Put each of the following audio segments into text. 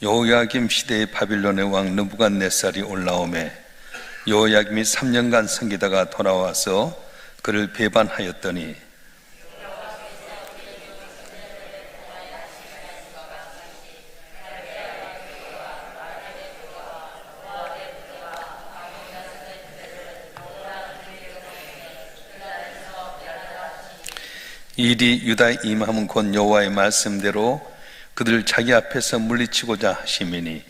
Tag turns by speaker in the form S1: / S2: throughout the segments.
S1: 여호야김 시대의 바빌론의 왕 느부갓네살이 올라오매 여호야김이 3년간 섬기다가 돌아와서 그를 배반하였더니 일이 유다에 임함은 곧 여호와의 말씀대로 그들을 자기 앞에서 물리치고자 하심이니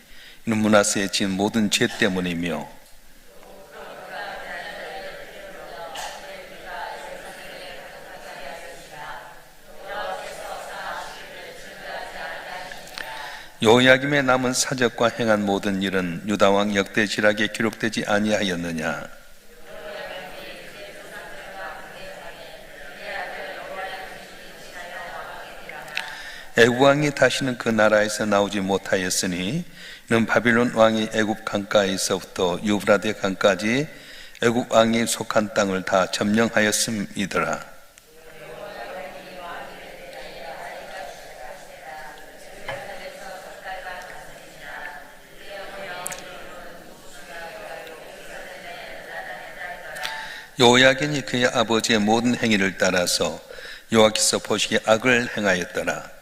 S1: 이는 므낫세의 지은 모든 죄 때문이며 여호야김의 남은 사적과 행한 모든 일은 유다왕 역대지락에 기록되지 아니하였느냐. 애굽 왕이 다시는 그 나라에서 나오지 못하였으니 이는 바빌론 왕이 애굽 강가에서부터 유브라데 강까지 애굽 왕이 속한 땅을 다 점령하였음이더라. 여호야긴이 그의 아버지의 모든 행위를 따라서 여호와께서 보시기에 악을 행하였더라.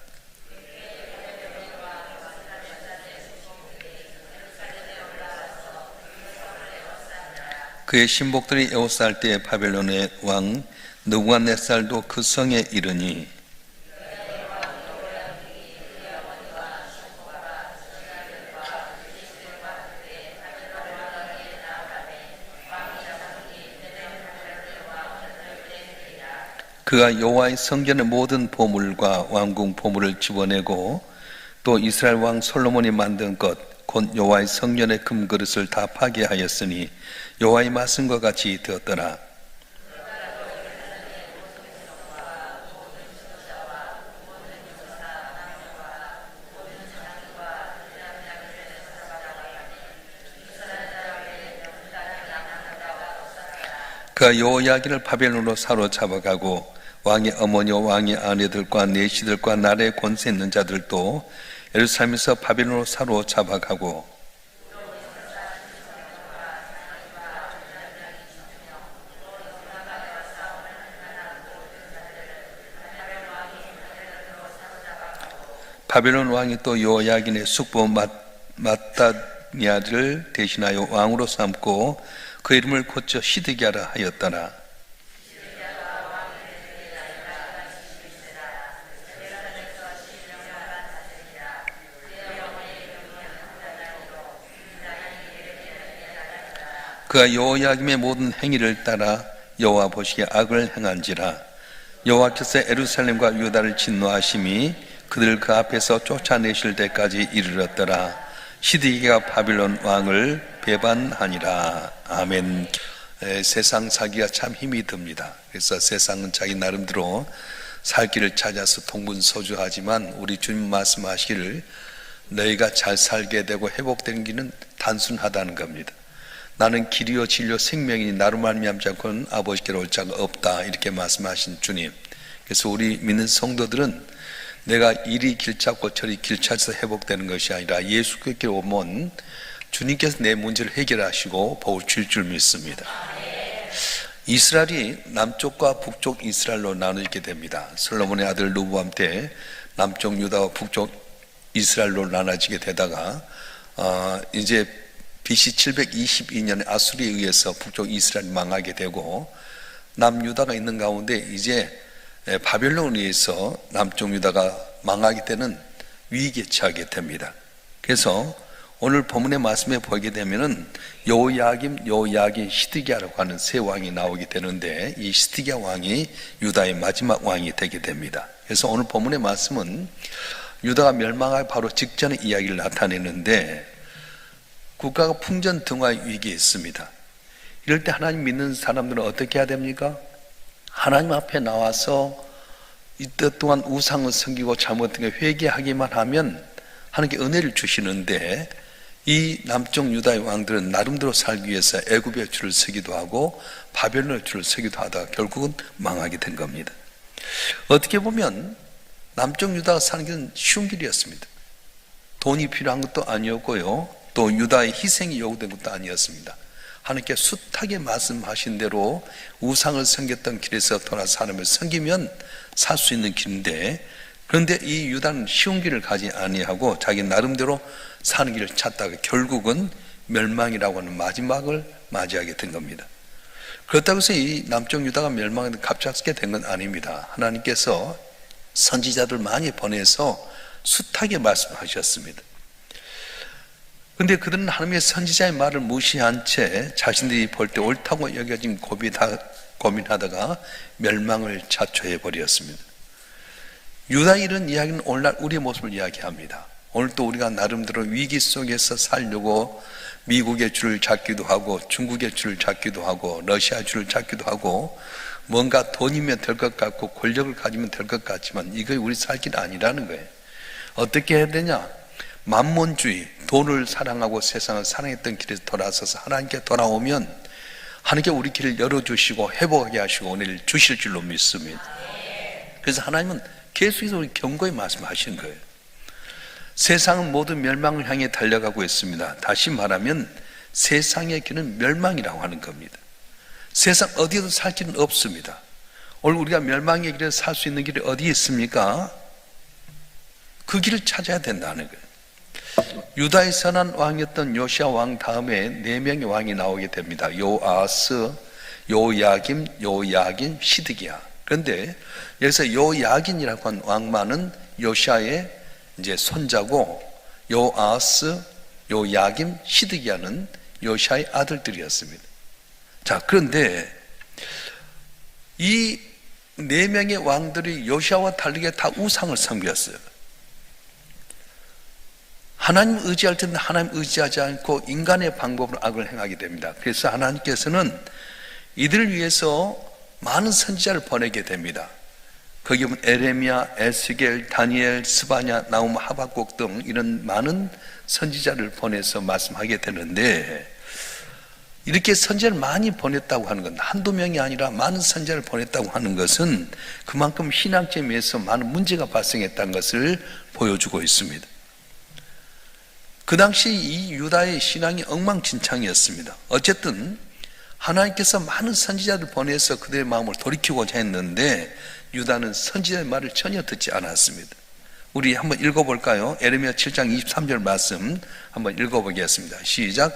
S1: 그의 신복들이 에워쌀 때에 바벨론의 왕 느부갓네살도 그 성에 이르니 그가 여호와의 성전의 모든 보물과 왕궁 보물을 집어내고 또 이스라엘 왕 솔로몬이 만든 것 곧 여호와의 성전의 금그릇을 다 파괴하였으니 여호와의 말씀과 같이 되었더라. 그가 여호야긴을 바벨론으로 사로잡아가고 왕의 어머니와 왕의 아내들과 내시들과 나라에 권세 있는 자들도 예루살렘에서 바벨론으로 사로잡아가고 바벨론 왕이 또 여호야긴의 숙부 마따니아를 대신하여 왕으로 삼고 그 이름을 고쳐 시드기야라 하였더라. 그가 여호야김의 모든 행위를 따라 여호와 보시기에 악을 행한지라. 여호와께서 예루살렘과 유다를 진노하심이 그들 그 앞에서 쫓아내실 때까지 이르렀더라. 시드기야가 바빌론 왕을 배반하니라. 아멘. 세상 살기가 참 힘이 듭니다. 그래서 세상은 자기 나름대로 살 길을 찾아서 동분서주하지만 우리 주님 말씀하시기를 너희가 잘 살게 되고 회복되는 길은 단순하다는 겁니다. 나는 길이요 진리요 생명이니 나로 말미암지 않고는 아버지께로 올 자가 없다 이렇게 말씀하신 주님. 그래서 우리 믿는 성도들은 내가 이리 길 찾고 저리 길 찾아서 회복되는 것이 아니라 예수께로 오면 주님께서 내 문제를 해결하시고 복을 줄 줄 믿습니다. 이스라엘이 남쪽과 북쪽 이스라엘로 나누게 됩니다. 솔로몬의 아들 르호보암 때 남쪽 유다와 북쪽 이스라엘로 나눠지게 되다가 이제 BC 722년에 아수리에 의해서 북쪽 이스라엘이 망하게 되고 남유다가 있는 가운데 이제 바벨론에 의해서 남쪽 유다가 망하게 되는 위기에 처하게 됩니다. 그래서 오늘 본문의 말씀에 보게 되면은 여호야김 시드기야라고 하는 세 왕이 나오게 되는데 이 시드기야 왕이 유다의 마지막 왕이 되게 됩니다. 그래서 오늘 본문의 말씀은 유다가 멸망할 바로 직전의 이야기를 나타내는데 국가가 풍전등화의 위기에 있습니다. 이럴 때 하나님 믿는 사람들은 어떻게 해야 됩니까? 하나님 앞에 나와서 이때 동안 우상을 섬기고 잘못된 게 회개하기만 하면 하나님께 은혜를 주시는데 이 남쪽 유다의 왕들은 나름대로 살기 위해서 애굽의 줄을 서기도 하고 바벨론의 줄을 서기도 하다가 결국은 망하게 된 겁니다. 어떻게 보면 남쪽 유다가 사는 길은 쉬운 길이었습니다. 돈이 필요한 것도 아니었고요. 또 유다의 희생이 요구된 것도 아니었습니다. 하나님께 숱하게 말씀하신 대로 우상을 섬겼던 길에서 돌아서 하나님을 섬기면 살 수 있는 길인데, 그런데 이 유다는 쉬운 길을 가지 아니하고 자기 나름대로 사는 길을 찾다가 결국은 멸망이라고 하는 마지막을 맞이하게 된 겁니다. 그렇다고 해서 이 남쪽 유다가 멸망하는 갑작스럽게 된 건 아닙니다. 하나님께서 선지자들 많이 보내서 숱하게 말씀하셨습니다. 그런데 그들은 하나님의 선지자의 말을 무시한 채 자신들이 볼 때 옳다고 여겨진 고민하다가 멸망을 자초해 버렸습니다. 유다의 이런 이야기는 오늘날 우리의 모습을 이야기합니다. 오늘 또 우리가 나름대로 위기 속에서 살려고 미국의 줄을 잡기도 하고 중국의 줄을 잡기도 하고 러시아 줄을 잡기도 하고 뭔가 돈이면 될 것 같고 권력을 가지면 될 것 같지만 이거 우리 살 길이 아니라는 거예요. 어떻게 해야 되냐? 만몬주의, 돈을 사랑하고 세상을 사랑했던 길에서 돌아서서 하나님께 돌아오면 하나님께 우리 길을 열어주시고 회복하게 하시고 오늘 주실 줄로 믿습니다. 그래서 하나님은 계속해서 우리 경고에 말씀하시는 거예요. 세상은 모두 멸망을 향해 달려가고 있습니다. 다시 말하면 세상의 길은 멸망이라고 하는 겁니다. 세상 어디에도 살 길은 없습니다. 오늘 우리가 멸망의 길에 살 수 있는 길이 어디에 있습니까? 그 길을 찾아야 된다는 거예요. 유다의 선한 왕이었던 요시야 왕 다음에 4명의 왕이 나오게 됩니다. 요아스, 요야김, 시드기야. 그런데 여기서 요야긴이라고 한 왕만은 요시야의 이제 손자고, 요아스, 요야김, 시드기야는 요시야의 아들들이었습니다. 자, 그런데 이 4명의 왕들이 요시야와 다르게 다 우상을 섬겼어요. 하나님 의지할 때는 하나님 의지하지 않고 인간의 방법으로 악을 행하게 됩니다. 그래서 하나님께서는 이들을 위해서 많은 선지자를 보내게 됩니다. 거기 보면 에레미야, 에스겔, 다니엘, 스바냐, 나움, 하박국 등 이런 많은 선지자를 보내서 말씀하게 되는데, 이렇게 선지자를 많이 보냈다고 하는 건 한두 명이 아니라 많은 선지자를 보냈다고 하는 것은 그만큼 신앙점에서 많은 문제가 발생했다는 것을 보여주고 있습니다. 그 당시 이 유다의 신앙이 엉망진창이었습니다. 어쨌든 하나님께서 많은 선지자를 보내서 그들의 마음을 돌이키고자 했는데 유다는 선지자의 말을 전혀 듣지 않았습니다. 우리 한번 읽어볼까요? 에레미야 7장 23절 말씀 한번 읽어보겠습니다. 시작.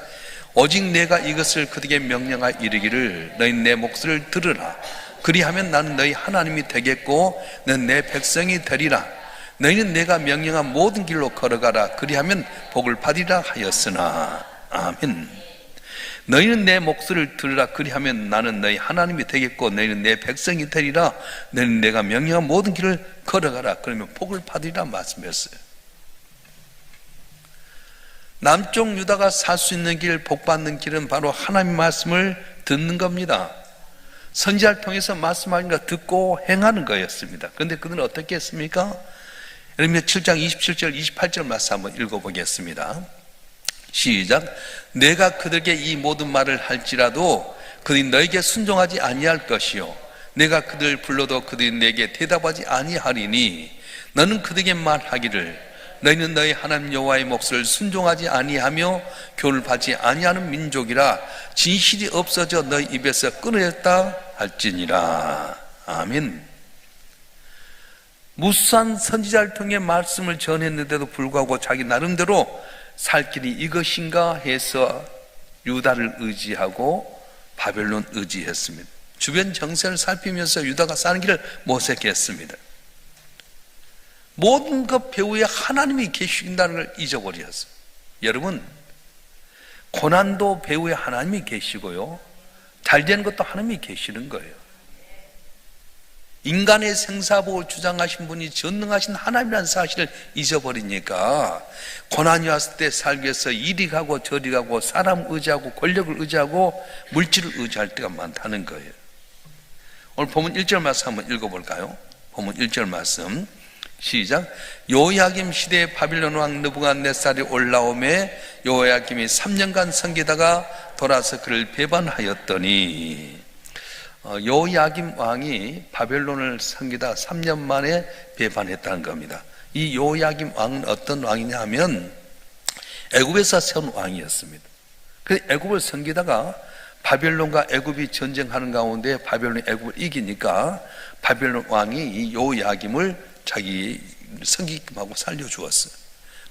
S1: 오직 내가 이것을 그들에게 명령하여 이르기를 너희 내 목소리를 들으라. 그리하면 나는 너희 하나님이 되겠고 너는 내 백성이 되리라. 너희는 내가 명령한 모든 길로 걸어가라. 그리하면 복을 받으리라 하였으나. 아멘. 너희는 내 목소리를 들으라. 그리하면 나는 너희 하나님이 되겠고 너희는 내 백성이 되리라. 너희는 내가 명령한 모든 길을 걸어가라. 그러면 복을 받으리라 말씀했어요. 남쪽 유다가 살 수 있는 길, 복 받는 길은 바로 하나님의 말씀을 듣는 겁니다. 선지자를 통해서 말씀하는 거 듣고 행하는 거였습니다. 그런데 그들은 어떻게 했습니까? 에레미야 7장 27절 28절 말씀 한번 읽어보겠습니다. 시작. 내가 그들에게 이 모든 말을 할지라도 그들이 너에게 순종하지 아니할 것이요 내가 그들을 불러도 그들이 내게 대답하지 아니하리니 너는 그들에게 말하기를 너희는 너희 하나님 여호와의 목소리를 순종하지 아니하며 교훈을 받지 아니하는 민족이라 진실이 없어져 너희 입에서 끊어졌다 할지니라. 아멘. 무수한 선지자를 통해 말씀을 전했는데도 불구하고 자기 나름대로 살 길이 이것인가 해서 유다를 의지하고 바벨론 의지했습니다. 주변 정세를 살피면서 유다가 사는 길을 모색했습니다. 모든 것 배후에 하나님이 계신다는 걸 잊어버렸어요. 여러분, 고난도 배후에 하나님이 계시고요 잘 되는 것도 하나님이 계시는 거예요. 인간의 생사복을 주장하신 분이 전능하신 하나님이라는 사실을 잊어버리니까 고난이 왔을 때 살기 위해서 이리 가고 저리 가고 사람 의지하고 권력을 의지하고 물질을 의지할 때가 많다는 거예요. 오늘 본문 1절 말씀 한번 읽어볼까요? 본문 1절 말씀 시작. 요야김 시대에 바빌론 왕 느부갓네살이 올라오매 요야김이 3년간 섬기다가 돌아서 그를 배반하였더니 요야김 왕이 바벨론을 섬기다 3년 만에 배반했다는 겁니다. 이 요야김 왕은 어떤 왕이냐 하면 애굽에서 세운 왕이었습니다. 그래서 애굽을 섬기다가 바벨론과 애굽이 전쟁하는 가운데 바벨론이 애굽을 이기니까 바벨론 왕이 이 요야김을 자기 섬기기하고 살려주었어요.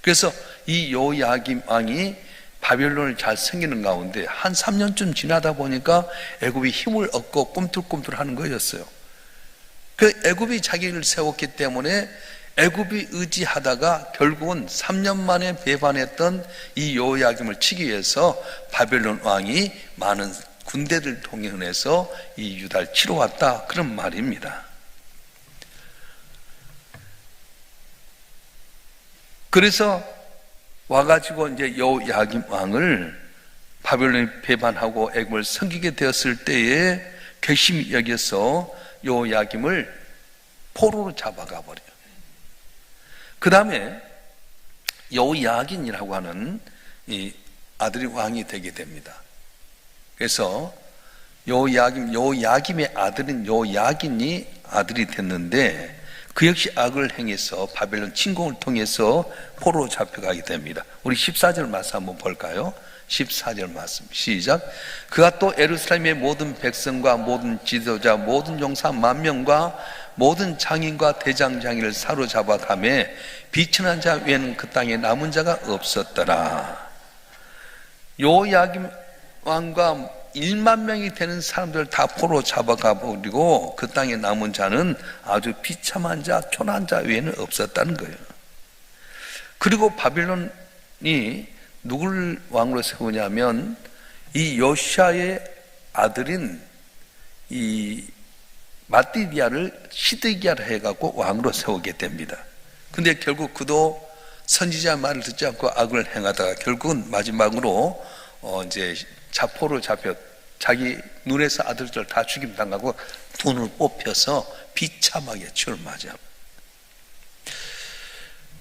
S1: 그래서 이 요야김 왕이 바벨론을 잘 섬기는 가운데 한 3년쯤 지나다 보니까 애굽이 힘을 얻고 꿈틀꿈틀하는 거였어요. 그 애굽이 자기를 세웠기 때문에 애굽이 의지하다가 결국은 3년 만에 배반했던 이 요야김을 치기 위해서 바벨론 왕이 많은 군대를 동원해서 이 유다를 치러 왔다, 그런 말입니다. 그래서 와가지고 이제 요야김 왕을 바벨론이 배반하고 애굽을 섬기게 되었을 때에 괘씸히 여겨서 요야김을 포로로 잡아가 버려요. 그 다음에 요야긴이라고 하는 이 아들이 왕이 되게 됩니다. 그래서 요야김의 아들인 요야긴이 아들이 됐는데 그 역시 악을 행해서 바벨론 침공을 통해서 포로로 잡혀가게 됩니다. 우리 14절 말씀 한번 볼까요? 14절 말씀 시작. 그가 또 예루살렘의 모든 백성과 모든 지도자 모든 용사 10,000명과 모든 장인과 대장장이를 사로잡아 가매 비천한 자 외에는 그 땅에 남은 자가 없었더라. 요야김 왕과 10,000명이 되는 사람들 다 포로 잡아가 버리고 그 땅에 남은 자는 아주 비참한 자, 초난 자 외에는 없었다는 거예요. 그리고 바빌론이 누구를 왕으로 세우냐면 이 요시아의 아들인 이 마띠디아를 시드기야를 해갖고 왕으로 세우게 됩니다. 근데 결국 그도 선지자 말을 듣지 않고 악을 행하다가 결국은 마지막으로 이제 자포로 잡혀 자기 눈에서 아들들 다 죽임당하고 돈을 뽑혀서 비참하게 출마하죠.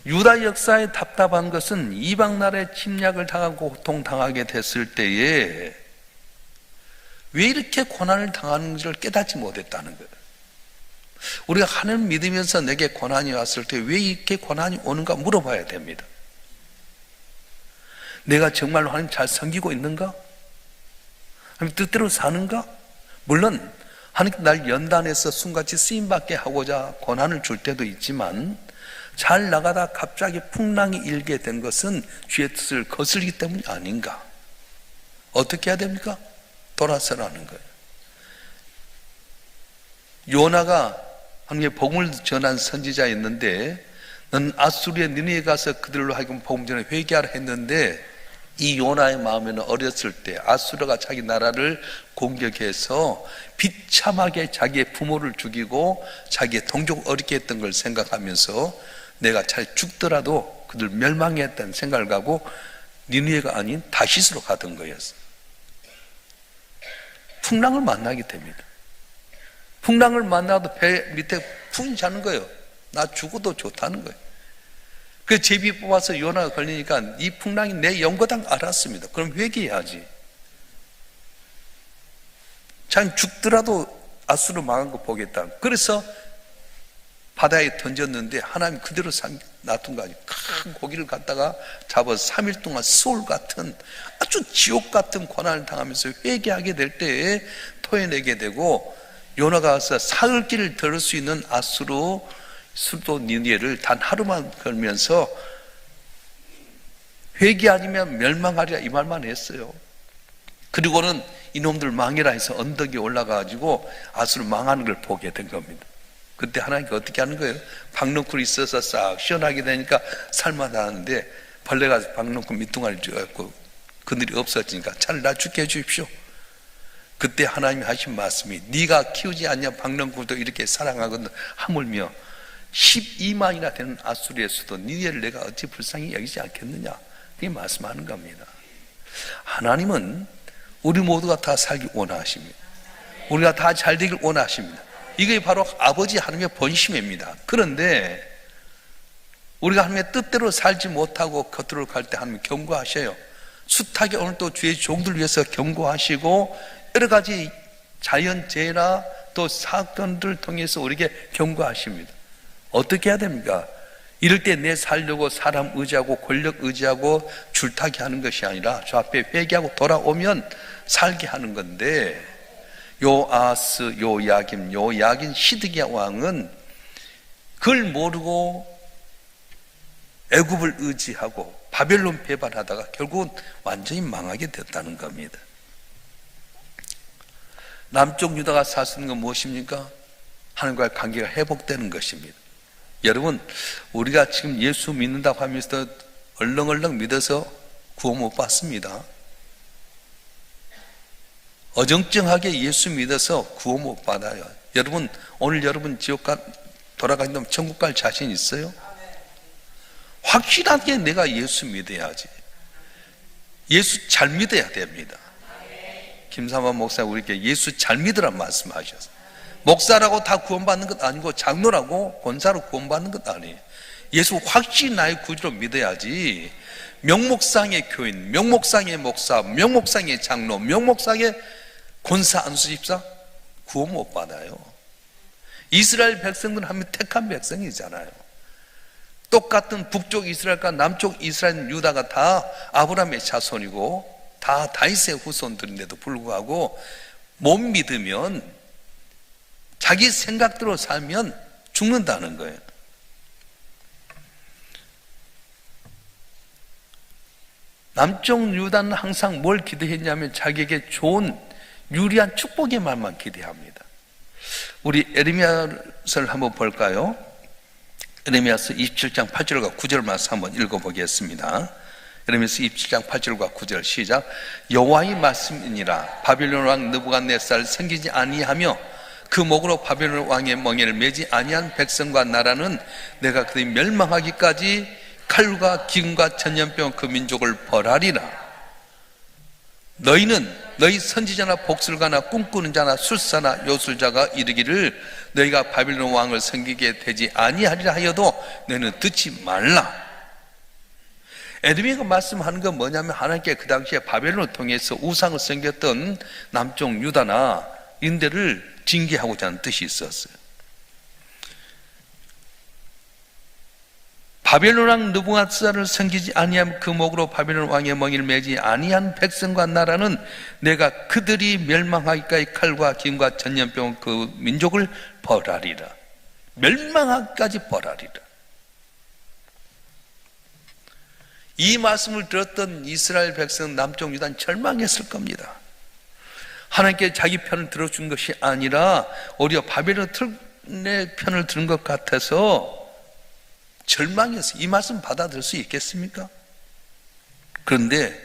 S1: 유다 역사에 답답한 것은 이방 나라의 침략을 당하고 고통당하게 됐을 때에 왜 이렇게 고난을 당하는지를 깨닫지 못했다는 거예요. 우리가 하나님 믿으면서 내게 고난이 왔을 때 왜 이렇게 고난이 오는가 물어봐야 됩니다. 내가 정말로 하나님 잘 섬기고 있는가? 하나님 뜻대로 사는가? 물론 하나님 날 연단해서 숨같이 쓰임받게 하고자 고난을 줄 때도 있지만 잘 나가다 갑자기 풍랑이 일게 된 것은 주의 뜻을 거슬리기 때문이 아닌가? 어떻게 해야 됩니까? 돌아서라는 거예요. 요나가 하나님의 복음을 전한 선지자였는데 넌 아수르의 니느웨에 가서 그들로 하여금 복음 전에 회개하라 했는데 이 요나의 마음에는 어렸을 때 아수르가 자기 나라를 공격해서 비참하게 자기의 부모를 죽이고 자기의 동족 어렵게 했던 걸 생각하면서 내가 잘 죽더라도 그들 멸망했다는 생각을 가고 니느웨가 아닌 다시스로 가던 거였어요. 풍랑을 만나게 됩니다. 풍랑을 만나도 배 밑에 푹 자는 거예요. 나 죽어도 좋다는 거예요. 그 제비 뽑아서 요나가 걸리니까 이 풍랑이 내 영거당 알았습니다. 그럼 회개해야지. 자기 죽더라도 아수르 망한 거 보겠다. 그래서 바다에 던졌는데 하나님 그대로 놔둔 거 아니에요. 큰 고기를 갖다가 잡아서 3일 동안 소울 같은 아주 지옥 같은 고난을 당하면서 회개하게 될 때에 토해내게 되고 요나가 와서 사흘길을 걸을 수 있는 아수르 수도 니느웨를 단 하루만 걸면서 회개 아니면 멸망하리라 이 말만 했어요. 그리고는 이놈들 망해라 해서 언덕에 올라가가지고 아수르 망하는 걸 보게 된 겁니다. 그때 하나님께 어떻게 하는 거예요? 박넝쿨이 있어서 싹 시원하게 되니까 살만 하는데 벌레가 박넝쿨 밑둥아리를 쥐어갖고 그늘이 없어지니까 차라리 나 죽게 해주십시오. 그때 하나님이 하신 말씀이 네가 키우지 않냐 박넝쿨도 이렇게 사랑하거든 하물며 12만이나 되는 아수르의 수도 니느웨를 내가 어찌 불쌍히 여기지 않겠느냐 그게 말씀하는 겁니다. 하나님은 우리 모두가 다 살기 원하십니다. 우리가 다 잘 되길 원하십니다. 이게 바로 아버지 하나님의 본심입니다. 그런데 우리가 하나님의 뜻대로 살지 못하고 겉으로 갈 때 하나님 경고하셔요. 숱하게 오늘 또 주의 종들 위해서 경고하시고 여러 가지 자연재해나 또 사건들을 통해서 우리에게 경고하십니다. 어떻게 해야 됩니까? 이럴 때 내 살려고 사람 의지하고 권력 의지하고 줄타기 하는 것이 아니라 저 앞에 회개하고 돌아오면 살게 하는 건데, 요아스, 요야긴 시드기야 왕은 그걸 모르고 애굽을 의지하고 바벨론 배반하다가 결국은 완전히 망하게 됐다는 겁니다. 남쪽 유다가 살 수 있는 건 무엇입니까? 하나님과의 관계가 회복되는 것입니다. 여러분, 우리가 지금 예수 믿는다고 하면서 얼렁얼렁 믿어서 구원 못 받습니다. 어정쩡하게 예수 믿어서 구원 못 받아요. 여러분, 오늘 여러분 지옥 돌아가신다면 천국 갈 자신 있어요? 확실하게 내가 예수 믿어야지. 예수 잘 믿어야 됩니다. 김삼환 목사 우리에게 예수 잘 믿으란 말씀하셨어요. 목사라고 다 구원받는 것 아니고 장로라고 권사로 구원받는 것 아니에요. 예수 확실히 나의 구주로 믿어야지. 명목상의 교인, 명목상의 목사, 명목상의 장로, 명목상의 권사 안수집사 구원 못 받아요. 이스라엘 백성들은 하면 택한 백성이잖아요. 똑같은 북쪽 이스라엘과 남쪽 이스라엘 유다가 다 아브라함의 자손이고 다 다윗의 후손들인데도 불구하고 못 믿으면, 자기 생각대로 살면 죽는다는 거예요. 남쪽 유다는 항상 뭘 기대했냐면 자기에게 좋은 유리한 축복의 말만 기대합니다. 우리 에레미야서를 한번 볼까요? 에레미야서 27장 8절과 9절 말씀 한번 읽어보겠습니다. 에레미야서 27장 8절과 9절 시작. 여호와의 말씀이니라. 바빌론 왕 느부갓네살 생기지 아니하며 그 목으로 바벨론 왕의 멍에를 매지 아니한 백성과 나라는 내가 그들이 멸망하기까지 칼과 기근과 전염병 그 민족을 벌하리라. 너희는 너희 선지자나 복술가나 꿈꾸는 자나 술사나 요술자가 이르기를 너희가 바빌론 왕을 섬기게 되지 아니하리라 하여도 너희는 듣지 말라. 에르미야가 말씀하는 건 뭐냐면, 하나님께 그 당시에 바벨론을 통해서 우상을 섬겼던 남쪽 유다나 인들을 징계하고자 하는 뜻이 있었어요. 바벨론 왕 느부갓네살을 섬기지 아니함 그 목으로 바벨론 왕의 멍에를 매지 아니한 백성과 나라는 내가 그들이 멸망하기까지 칼과 기근과 전염병 그 민족을 벌하리라. 멸망하기까지 벌하리라. 이 말씀을 들었던 이스라엘 백성 남쪽 유다는 절망했을 겁니다. 하나님께 자기 편을 들어준 것이 아니라 오히려 바벨론의 편을 들은 것 같아서 절망해서 이 말씀 받아들일 수 있겠습니까? 그런데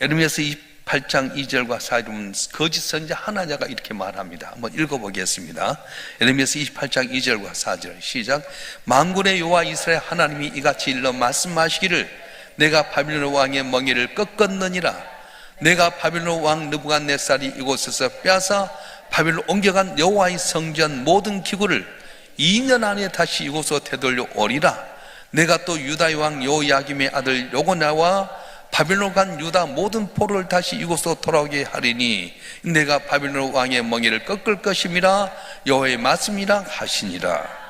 S1: 에레미야서 28장 2절과 4절에 보면 거짓 선지자 하나냐가 이렇게 말합니다. 한번 읽어보겠습니다. 에레미야서 28장 2절과 4절 시작. 만군의 여호와 이스라엘 하나님이 이같이 일러 말씀하시기를 내가 바빌론 왕의 멍에를 꺾었느니라. 내가 바빌론 왕 느부갓네살이 이곳에서 빼앗아 바빌론 옮겨간 여호와의 성전 모든 기구를 2년 안에 다시 이곳으로 되돌려 오리라. 내가 또 유다의 왕 요야김의 아들 요고나와 바빌론 간 유다 모든 포로를 다시 이곳으로 돌아오게 하리니 내가 바빌론 왕의 멍에를 꺾을 것임이라 여호와의 말씀이라 하시니라.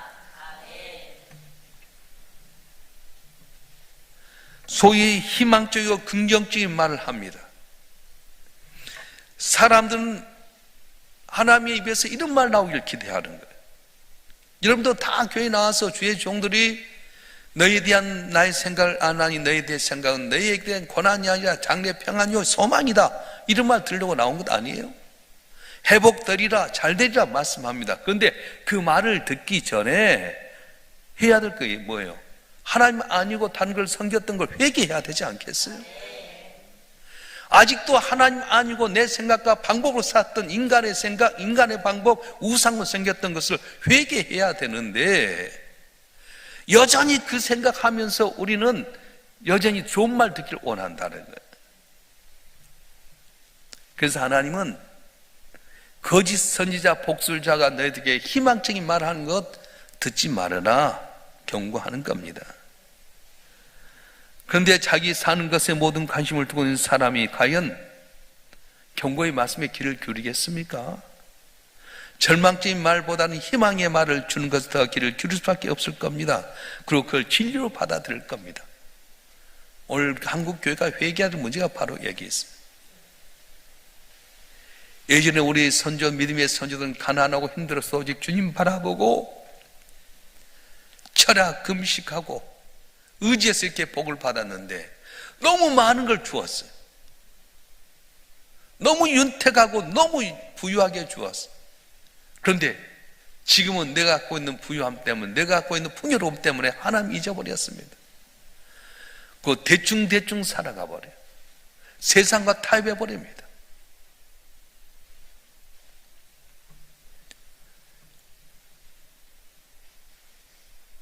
S1: 소위 희망적이고 긍정적인 말을 합니다. 사람들은 하나님의 입에서 이런 말 나오길 기대하는 거예요. 여러분도 다 교회 나와서 주의 종들이 너희에 대한 나의 생각을 안 하니 너희에 대한 생각은 너희에 대한 고난이 아니라 장래 평안이요 소망이다. 이런 말 들으려고 나온 것 아니에요? 회복되리라 잘되리라 말씀합니다. 그런데 그 말을 듣기 전에 해야 될 게 뭐예요? 하나님 아니고 다른 걸 섬겼던 걸 회개해야 되지 않겠어요? 아직도 하나님 아니고 내 생각과 방법으로 살았던 인간의 생각, 인간의 방법, 우상으로 생겼던 것을 회개해야 되는데 여전히 그 생각하면서 우리는 여전히 좋은 말 듣기를 원한다는 거예요. 그래서 하나님은 거짓 선지자, 복술자가 너희들에게 희망적인 말을 하는 것 듣지 말아라 경고하는 겁니다. 그런데 자기 사는 것에 모든 관심을 두고 있는 사람이 과연 경고의 말씀에 귀를 기울이겠습니까? 절망적인 말보다는 희망의 말을 주는 것을 더 귀를 기울일 수밖에 없을 겁니다. 그리고 그걸 진리로 받아들일 겁니다. 오늘 한국 교회가 회개하는 문제가 바로 여기 있습니다. 예전에 우리 선조, 믿음의 선조들은 가난하고 힘들어서 오직 주님 바라보고 철야 금식하고 의지해서 이렇게 복을 받았는데 너무 많은 걸 주었어요. 너무 윤택하고 너무 부유하게 주었어요. 그런데 지금은 내가 갖고 있는 부유함 때문에, 내가 갖고 있는 풍요로움 때문에 하나님 잊어버렸습니다. 그 대충 살아가 버려요. 세상과 타협해 버립니다.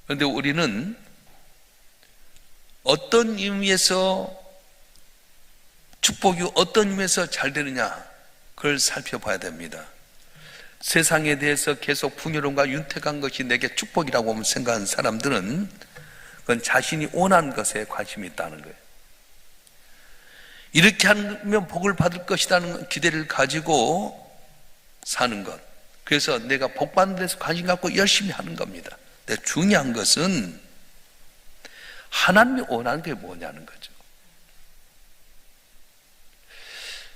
S1: 그런데 우리는 어떤 의미에서 축복이 어떤 의미에서 잘 되느냐, 그걸 살펴봐야 됩니다. 세상에 대해서 계속 풍요로움과 윤택한 것이 내게 축복이라고 생각하는 사람들은 그건 자신이 원하는 것에 관심이 있다는 거예요. 이렇게 하면 복을 받을 것이라는 기대를 가지고 사는 것, 그래서 내가 복 받는 데서 관심 갖고 열심히 하는 겁니다. 근데 중요한 것은 하나님이 원하는 게 뭐냐는 거죠.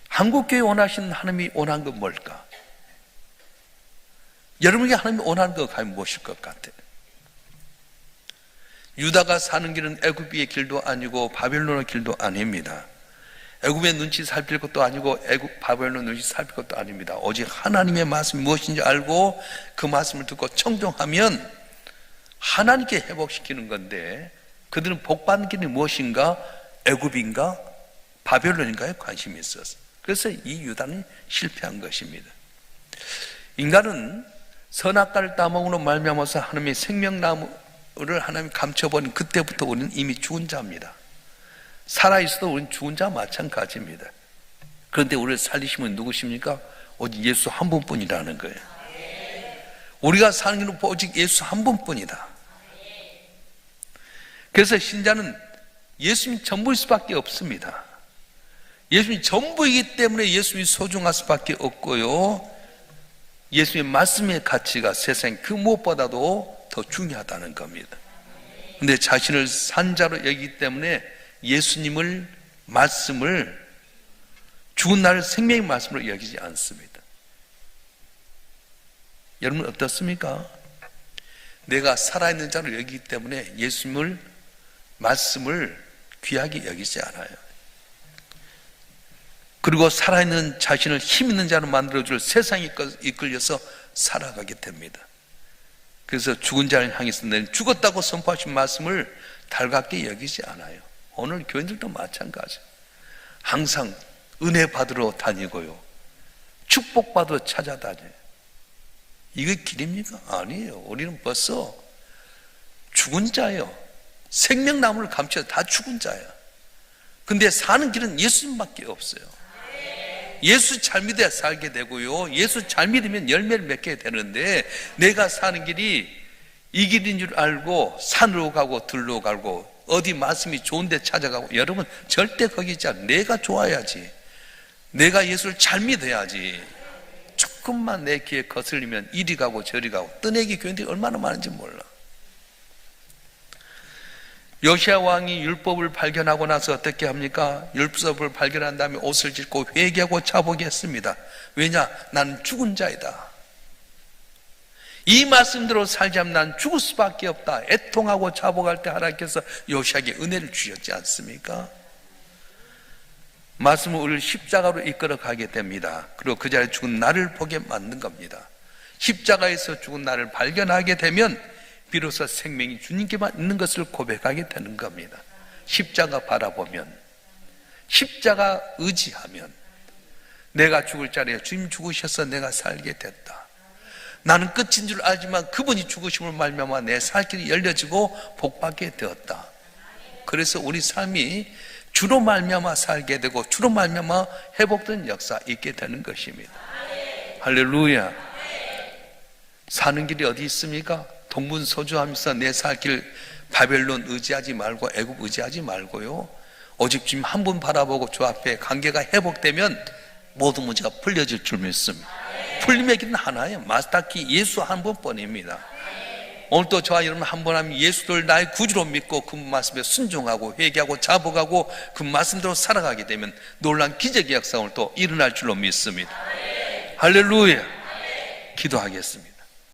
S1: 한국교회 원하시는, 하나님이 원하는 건 뭘까? 여러분에게 하나님이 원하는 것 과연 무엇일 것 같아요? 유다가 사는 길은 애굽의 길도 아니고 바벨론의 길도 아닙니다. 애굽의 눈치 살필 것도 아니고 바벨론 눈치 살필 것도 아닙니다. 오직 하나님의 말씀이 무엇인지 알고 그 말씀을 듣고 청종하면 하나님께 회복시키는 건데, 그들은 복받는 길이 무엇인가? 애굽인가? 바벨론인가에 관심이 있었어요. 그래서 이 유다는 실패한 것입니다. 인간은 선악과를 따먹으로 말미암아서 하나님의 생명나무를 하나님이 감춰버린 그때부터 우리는 이미 죽은 자입니다. 살아있어도 우리는 죽은 자와 마찬가지입니다. 그런데 우리를 살리시면 누구십니까? 오직 예수 한 분뿐이라는 거예요. 우리가 사는 길은 오직 예수 한 분뿐이다. 그래서 신자는 예수님이 전부일 수밖에 없습니다. 예수님이 전부이기 때문에 예수님이 소중할 수밖에 없고요, 예수님의 말씀의 가치가 세상 그 무엇보다도 더 중요하다는 겁니다. 그런데 자신을 산자로 여기기 때문에 예수님을, 말씀을 죽은 날 생명의 말씀으로 여기지 않습니다. 여러분 어떻습니까? 내가 살아있는 자로 여기기 때문에 예수님을, 말씀을 귀하게 여기지 않아요. 그리고 살아있는 자신을 힘 있는 자로 만들어줄 세상에 이끌려서 살아가게 됩니다. 그래서 죽은 자를 향해서 내는 죽었다고 선포하신 말씀을 달갑게 여기지 않아요. 오늘 교인들도 마찬가지. 항상 은혜 받으러 다니고요, 축복받으러 찾아다녀요. 이게 길입니까? 아니에요. 우리는 벌써 죽은 자예요. 생명나무를 감춰서 다 죽은 자야. 근데 사는 길은 예수님밖에 없어요. 예수 잘 믿어야 살게 되고요, 예수 잘 믿으면 열매를 맺게 되는데, 내가 사는 길이 이 길인 줄 알고 산으로 가고 들로 가고 어디 말씀이 좋은 데 찾아가고, 여러분 절대 거기 있지 않아요. 내가 좋아야지, 내가 예수를 잘 믿어야지. 조금만 내 귀에 거슬리면 이리 가고 저리 가고, 떠내기 교인들이 얼마나 많은지 몰라. 요시야 왕이 율법을 발견하고 나서 어떻게 합니까? 율법을 발견한 다음에 옷을 찢고 회개하고 자복했습니다. 왜냐? 난 죽은 자이다. 이 말씀대로 살자면 난 죽을 수밖에 없다. 애통하고 자복할 때 하나님께서 요시야에게 은혜를 주셨지 않습니까? 말씀은 우리를 십자가로 이끌어 가게 됩니다. 그리고 그 자리에 죽은 나를 보게 만든 겁니다. 십자가에서 죽은 나를 발견하게 되면 비로소 생명이 주님께만 있는 것을 고백하게 되는 겁니다. 십자가 바라보면, 십자가 의지하면, 내가 죽을 자리에 주님 죽으셔서 내가 살게 됐다. 나는 끝인 줄 알지만 그분이 죽으심을 말미암아 내 살 길이 열려지고 복받게 되었다. 그래서 우리 삶이 주로 말미암아 살게 되고 주로 말미암아 회복된 역사 있게 되는 것입니다. 할렐루야. 사는 길이 어디 있습니까? 동분서주하면서 내 살 길 바벨론 의지하지 말고 애굽 의지하지 말고요, 오직 주님 한 분 바라보고 주 앞에 관계가 회복되면 모든 문제가 풀려질 줄 믿습니다. 풀림의 길은 하나예요. 마스터키 예수 한 번뿐입니다. 오늘도 저와 여러분 한 번 하면 예수를 나의 구주로 믿고 그 말씀에 순종하고 회개하고 자복하고 그 말씀대로 살아가게 되면 놀라운 기적의 역사가 오늘 또 일어날 줄로 믿습니다. 할렐루야. 기도하겠습니다.